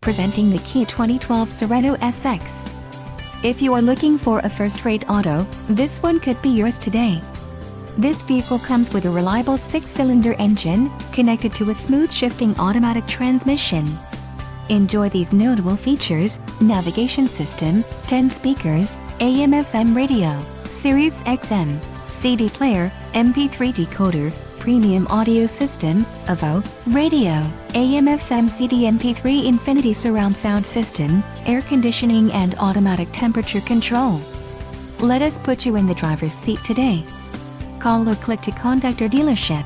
presenting the Kia 2012 Sorento SX. If you are looking for a first-rate auto, this one could be yours today. This vehicle comes with a reliable 6-cylinder engine, connected to a smooth shifting automatic transmission. Enjoy these notable features: navigation system, 10 speakers, AM/FM radio, Sirius XM, CD player, MP3 decoder, premium audio system, AVO, radio, AM/FM CD MP3 infinity surround sound system, air conditioning and automatic temperature control. Let us put you in the driver's seat today. Call or click to contact our dealership.